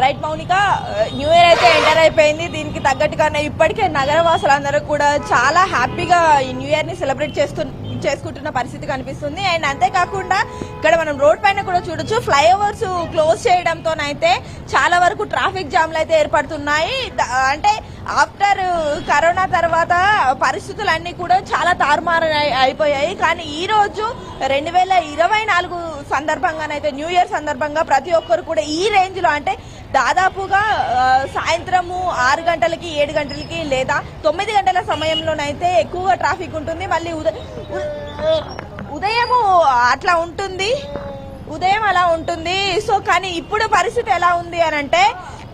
Right Mounika, new year అయితే enter అయిపోయింది. దీనికి తగ్గట్టుగానే ఇప్పటికే నగరవాసులందరూ కూడా చాలా హ్యాపీగా ఈ న్యూ ఇయర్ ని సెలబ్రేట్ చేసుకుంటున్న పరిస్థితి కనిపిస్తుంది. అండ్ అంతేకాకుండా ఇక్కడ మనం రోడ్ పైన కూడా చూడొచ్చు, ఫ్లైఓవర్స్ క్లోజ్ చేయడంతోనైతే చాలా వరకు ట్రాఫిక్ జామ్లు అయితే ఏర్పడుతున్నాయి. అంటే ఆఫ్టర్ కరోనా తర్వాత పరిస్థితులన్నీ కూడా చాలా తారుమారు అయిపోయాయి. కానీ ఈ రోజు 2024 సందర్భంగానైతే, న్యూ ఇయర్ సందర్భంగా ప్రతి ఒక్కరు కూడా ఈ రేంజ్ లో, అంటే దాదాపుగా సాయంత్రము 6 గంటలకి 7 గంటలకి లేదా 9 గంటల సమయంలోనైతే ఎక్కువగా ట్రాఫిక్ ఉంటుంది. మళ్ళీ ఉదయము అట్లా ఉంటుంది, ఉదయం అలా ఉంటుంది. సో కానీ ఇప్పుడు పరిస్థితి ఎలా ఉంది అని అంటే,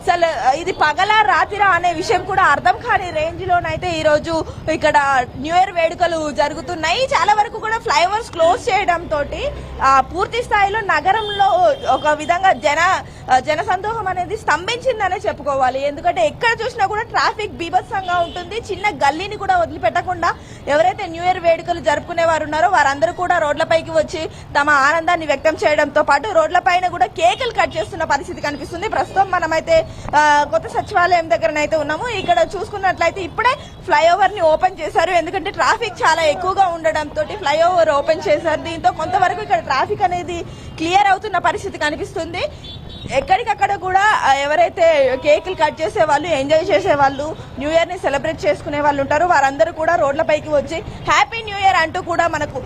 అసలు ఇది పగల రాత్రిరా అనే విషయం కూడా అర్థం కాని రేంజ్ లోనైతే ఈ రోజు ఇక్కడ న్యూ ఇయర్ వేడుకలు జరుగుతున్నాయి. చాలా వరకు కూడా ఫ్లైఓవర్స్ క్లోజ్ చేయడం తోటి పూర్తి స్థాయిలో నగరంలో ఒక విధంగా జనసందోహం అనేది స్తంభించిందనే చెప్పుకోవాలి. ఎందుకంటే ఎక్కడ చూసినా కూడా ట్రాఫిక్ బీభత్సంగా ఉంటుంది. చిన్న గల్లీని కూడా వదిలిపెట్టకుండా ఎవరైతే న్యూ ఇయర్ వేడుకలు జరుపుకునే వారు ఉన్నారో వారందరూ కూడా రోడ్లపైకి వచ్చి తమ ఆనందాన్ని వ్యక్తం చేయడంతో పాటు రోడ్లపైన కూడా కేకులు కట్ చేస్తున్న పరిస్థితి కనిపిస్తుంది. ప్రస్తుతం మనమైతే కొత్త సచివాలయం దగ్గరనైతే ఉన్నాము. ఇక్కడ చూసుకున్నట్లయితే ఇప్పుడే ఫ్లైఓవర్ ని ఓపెన్ చేశారు. ఎందుకంటే ట్రాఫిక్ చాలా ఎక్కువగా ఉండడంతో ఫ్లైఓవర్ ఓపెన్ చేశారు. దీంతో కొంతవరకు ఇక్కడ ట్రాఫిక్ అనేది క్లియర్ అవుతున్న పరిస్థితి కనిపిస్తుంది. ఎక్కడికక్కడ కూడా ఎవరైతే కేకులు కట్ చేసే వాళ్ళు, ఎంజాయ్ చేసే వాళ్ళు, న్యూ ఇయర్ ని సెలబ్రేట్ చేసుకునే వాళ్ళు ఉంటారో వారందరూ కూడా రోడ్లపైకి వచ్చి హ్యాపీ న్యూ ఇయర్ అంటూ కూడా మనకు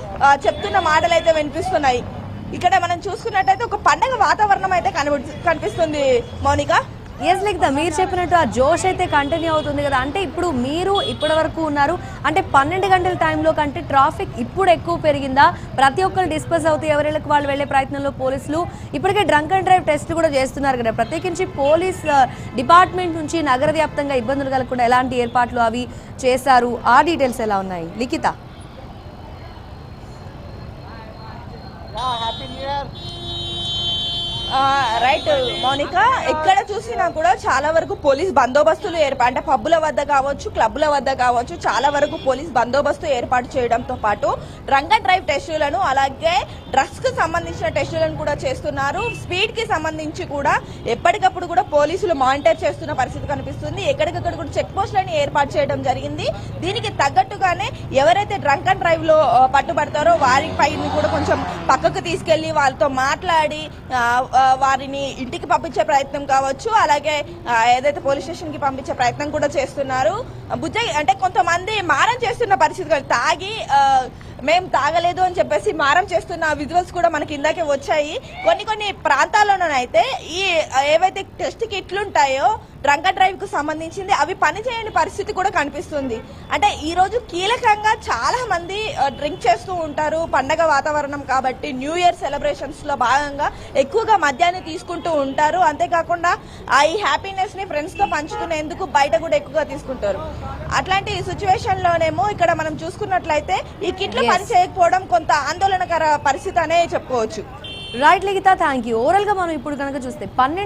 చెప్తున్న మాటలు అయితే వినిపిస్తున్నాయి. ఇక్కడ మనం చూసుకున్నట్టయితే ఒక పండగ వాతావరణం అయితే కనిపిస్తుంది మౌనిక. ఎస్ లిఖిత, మీరు చెప్పినట్టు ఆ జోష్ అయితే కంటిన్యూ అవుతుంది కదా. అంటే ఇప్పుడు మీరు ఇప్పటి వరకు ఉన్నారు అంటే 12 గంటల టైంలో కంటే ట్రాఫిక్ ఇప్పుడు ఎక్కువ పెరిగిందా? ప్రతి ఒక్కరు డిస్పస్ అవుతూ ఎవరికి వాళ్ళు వెళ్లే ప్రయత్నంలో పోలీసులు ఇప్పటికే డ్రంక్ అండ్ డ్రైవ్ టెస్ట్ కూడా చేస్తున్నారు కదా. ప్రత్యేకించి పోలీస్ డిపార్ట్మెంట్ నుంచి నగర వ్యాప్తంగా ఇబ్బందులు కలగకుండా ఎలాంటి ఏర్పాట్లు అవి చేశారు? ఆ డీటెయిల్స్ ఎలా ఉన్నాయి లిఖిత? రైట్ మౌనిక, ఎక్కడ చూసినా కూడా చాలా వరకు పోలీస్ బందోబస్తులు అంటే పబ్బుల వద్ద కావచ్చు, క్లబ్ల వద్ద కావచ్చు, చాలా వరకు పోలీస్ బందోబస్తు ఏర్పాటు చేయడంతో పాటు డ్రంక్ అండ్ డ్రైవ్ టెస్టులను, అలాగే డ్రగ్స్ కి సంబంధించిన టెస్టులను కూడా చేస్తున్నారు. స్పీడ్ కి సంబంధించి కూడా ఎప్పటికప్పుడు కూడా పోలీసులు మానిటర్ చేస్తున్న పరిస్థితి కనిపిస్తుంది. ఎక్కడికక్కడ కూడా చెక్ పోస్టులను ఏర్పాటు చేయడం జరిగింది. దీనికి తగ్గట్టుగానే ఎవరైతే డ్రంక్ అండ్ డ్రైవ్ లో పట్టుబడతారో వారిపై కూడా కొంచెం పక్కకు తీసుకెళ్లి వాళ్ళతో మాట్లాడి వారిని ఇంటికి పంపించే ప్రయత్నం కావచ్చు, అలాగే ఏదైతే పోలీస్ స్టేషన్ కి పంపించే ప్రయత్నం కూడా చేస్తున్నారు. అంటే కొంతమంది మారం చేస్తున్న పరిస్థితి, తాగి మేము తాగలేదు అని చెప్పేసి మారం చేస్తున్న విజువల్స్ కూడా మనకి ఇందాకే వచ్చాయి. కొన్ని ప్రాంతాల్లోనైతే ఈ ఏవైతే టెస్ట్ కిట్లు ఉంటాయో డ్రంక్ అండ్ డ్రైవ్ కు సంబంధించింది అవి పనిచేయని పరిస్థితి కూడా కనిపిస్తుంది. అంటే ఈ రోజు కీలకంగా చాలా మంది డ్రింక్ చేస్తూ ఉంటారు. పండగ వాతావరణం కాబట్టి న్యూ ఇయర్ సెలబ్రేషన్స్ లో భాగంగా ఎక్కువగా మద్యాన్ని తీసుకుంటూ ఉంటారు. అంతేకాకుండా ఈ హ్యాపీనెస్ ని ఫ్రెండ్స్ తో పంచుకునేందుకు బయట కూడా ఎక్కువగా తీసుకుంటారు. అట్లాంటి సిచ్యువేషన్ లోనేమో ఇక్కడ మనం చూసుకున్నట్లయితే ఈ కిట్లు పని చేయకపోవడం కొంత ఆందోళనకర పరిస్థితి అనే చెప్పుకోవచ్చు. Right Likhitha, thank you. Overall గా మనం ఇప్పుడు కనుక చూస్తే 12